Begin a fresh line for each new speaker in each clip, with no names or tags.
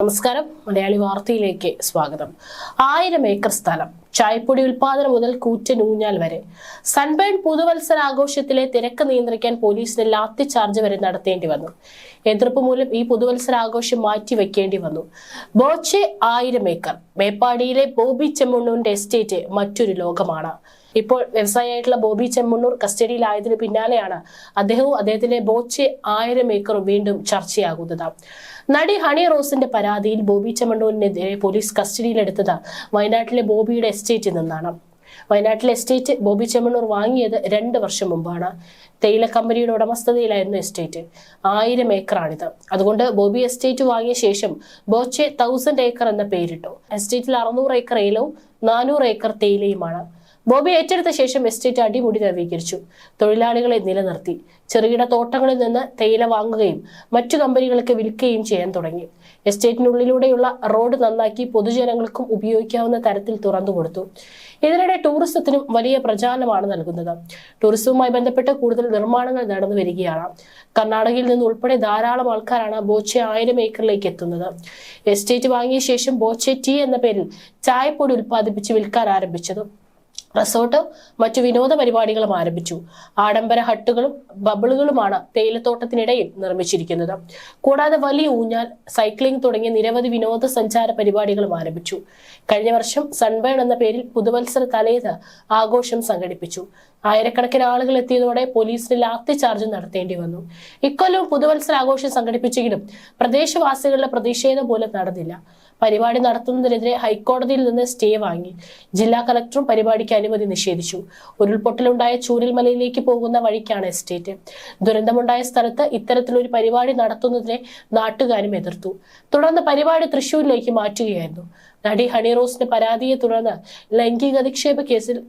നമസ്കാരം. മലയാളി വാർത്തയിലേക്ക് സ്വാഗതം. 1000 ഏക്കർ സ്ഥലം, ചായപ്പൊടി ഉൽപാദനം മുതൽ കൂറ്റൻ ഊഞ്ഞാൽ വരെ. സൺബേൺ പുതുവത്സരാഘോഷത്തിലെ തിരക്ക് നിയന്ത്രിക്കാൻ പോലീസിന് ലാത്തി ചാർജ് വരെ നടത്തേണ്ടി വന്നു. എതിർപ്പ് മൂലം ഈ പുതുവത്സരാഘോഷം മാറ്റിവെക്കേണ്ടി വന്നു. ബോച്ചെ 1000 ഏക്കർ. മേപ്പാടിയിലെ ബോബി ചെമ്മണ്ണൂരിന്റെ എസ്റ്റേറ്റ് മറ്റൊരു ലോകമാണ്. ഇപ്പോൾ വ്യവസായിയായിട്ടുള്ള ബോബി ചെമ്മണ്ണൂർ കസ്റ്റഡിയിലായതിനു പിന്നാലെയാണ് അദ്ദേഹവും അദ്ദേഹത്തിന്റെ ബോച്ചെ 1000 ഏക്കറും വീണ്ടും ചർച്ചയാകുന്നത്. നടി ഹണി റോസിന്റെ പരാതിയിൽ ബോബി ചെമ്മണ്ണൂരിനെതിരെ പോലീസ് കസ്റ്റഡിയിലെടുത്തത് വയനാട്ടിലെ ബോബിയുടെ എസ്റ്റേറ്റിൽ നിന്നാണ്. വയനാട്ടിലെ എസ്റ്റേറ്റ് ബോബി ചെമ്മണ്ണൂർ വാങ്ങിയത് 2 വർഷം മുമ്പാണ്. തേയില കമ്പനിയുടെ ഉടമസ്ഥതയിലായിരുന്നു എസ്റ്റേറ്റ്. 1000 ഏക്കറാണിത്. അതുകൊണ്ട് ബോബി എസ്റ്റേറ്റ് വാങ്ങിയ ശേഷം ബോച്ചെ 1000 ഏക്കർ എന്ന പേരിട്ടു. എസ്റ്റേറ്റിൽ 600 ഏക്കർ ഏലവും 400 ഏക്കർ തേയിലയുമാണ്. ബോബി ഏറ്റെടുത്ത ശേഷം എസ്റ്റേറ്റ് അടിമുടി നവീകരിച്ചു. തൊഴിലാളികളെ നിലനിർത്തി. ചെറുകിട തോട്ടങ്ങളിൽ നിന്ന് തേയില വാങ്ങുകയും മറ്റു കമ്പനികൾക്ക് വിൽക്കുകയും ചെയ്യാൻ തുടങ്ങി. എസ്റ്റേറ്റിനുള്ളിലൂടെയുള്ള റോഡ് നന്നാക്കി പൊതുജനങ്ങൾക്കും ഉപയോഗിക്കാവുന്ന തരത്തിൽ തുറന്നു കൊടുത്തു. ഇതിനിടെ ടൂറിസത്തിനും വലിയ പ്രചാരണമാണ് നൽകുന്നത്. ടൂറിസവുമായി ബന്ധപ്പെട്ട് കൂടുതൽ നിർമ്മാണങ്ങൾ നടന്നു വരികയാണ്. കർണാടകയിൽ നിന്ന് ഉൾപ്പെടെ ധാരാളം ആൾക്കാരാണ് ബോച്ചെ 1000 ഏക്കറിലേക്ക് എത്തുന്നത്. എസ്റ്റേറ്റ് വാങ്ങിയ ശേഷം ബോച്ചെ ടീ എന്ന പേരിൽ ചായപ്പൊടി ഉൽപ്പാദിപ്പിച്ച് വിൽക്കാൻ ആരംഭിച്ചത്. റിസോർട്ടും മറ്റു വിനോദ പരിപാടികളും ആരംഭിച്ചു. ആഡംബര ഹട്ടുകളും ബബിളുകളുമാണ് തേയിലത്തോട്ടത്തിനിടയിൽ നിർമ്മിച്ചിരിക്കുന്നത്. കൂടാതെ വലിയ ഊഞ്ഞാൽ, സൈക്ലിംഗ് തുടങ്ങിയ നിരവധി വിനോദസഞ്ചാര പരിപാടികളും ആരംഭിച്ചു. കഴിഞ്ഞ വർഷം സൺബേൺ എന്ന പേരിൽ പുതുവത്സര തലേന്ന് ആഘോഷം സംഘടിപ്പിച്ചു. ആയിരക്കണക്കിന് ആളുകൾ എത്തിയതോടെ പോലീസിന് ലാത്തി ചാർജ് നടത്തേണ്ടി വന്നു. ഇക്കൊല്ലവും പുതുവത്സരാഘോഷം സംഘടിപ്പിച്ചെങ്കിലും പ്രദേശവാസികളുടെ പ്രതിഷേധം പോലും നടന്നില്ല. പരിപാടി നടത്തുന്നതിനെതിരെ ഹൈക്കോടതിയിൽ നിന്ന് സ്റ്റേ വാങ്ങി. ജില്ലാ കളക്ടറും പരിപാടിക്ക് അനുമതി നിഷേധിച്ചു. ഉരുൾപൊട്ടലുണ്ടായ ചൂരൽമലയിലേക്ക് പോകുന്ന വഴിക്കാണ് എസ്റ്റേറ്റ്. ദുരന്തമുണ്ടായ സ്ഥലത്ത് ഇത്തരത്തിലൊരു പരിപാടി നടത്തുന്നതിനെ നാട്ടുകാരും എതിർത്തു. തുടർന്ന് പരിപാടി തൃശൂരിലേക്ക് മാറ്റുകയായിരുന്നു. നടി ഹണി റോസിന്റെ പരാതിയെ തുടർന്ന് ലൈംഗിക അധിക്ഷേപ കേസിൽ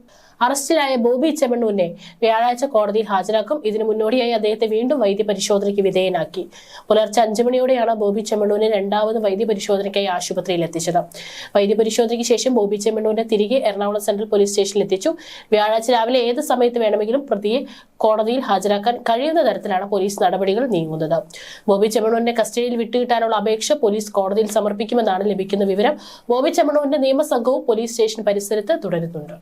അറസ്റ്റിലായ ബോബി ചെമ്മണ്ണൂരിനെ വ്യാഴാഴ്ച കോടതിയിൽ ഹാജരാക്കും. ഇതിനു മുന്നോടിയായി അദ്ദേഹത്തെ വീണ്ടും വൈദ്യപരിശോധനയ്ക്ക് വിധേയനാക്കി. പുലർച്ചെ 5 മണിയോടെയാണ് ബോബി ചെമ്മണ്ണൂരിനെ രണ്ടാമത് വൈദ്യപരിശോധനയ്ക്കായി ആശുപത്രിയിൽ എത്തിച്ചത്. വൈദ്യപരിശോധനയ്ക്ക് ശേഷം ബോബി ചെമ്മണ്ണൂരിനെ തിരികെ എറണാകുളം സെൻട്രൽ പോലീസ് സ്റ്റേഷനിൽ എത്തിച്ചു. വ്യാഴാഴ്ച രാവിലെ ഏത് സമയത്ത് വേണമെങ്കിലും പ്രതിയെ കോടതിയിൽ ഹാജരാക്കാൻ കഴിയുന്ന തരത്തിലാണ് പോലീസ് നടപടികൾ നീങ്ങുന്നത്. ബോബി ചെമ്മണ്ണൂരിനെ കസ്റ്റഡിയിൽ വിട്ടുകിട്ടാനുള്ള അപേക്ഷ പോലീസ് കോടതിയിൽ സമർപ്പിക്കുമെന്നാണ് ലഭിക്കുന്ന വിവരം. ബോബി ചെമ്മണ്ണൂരിന്റെ നിയമസംഘവും പോലീസ് സ്റ്റേഷൻ പരിസരത്ത് തുടരുന്നുണ്ട്.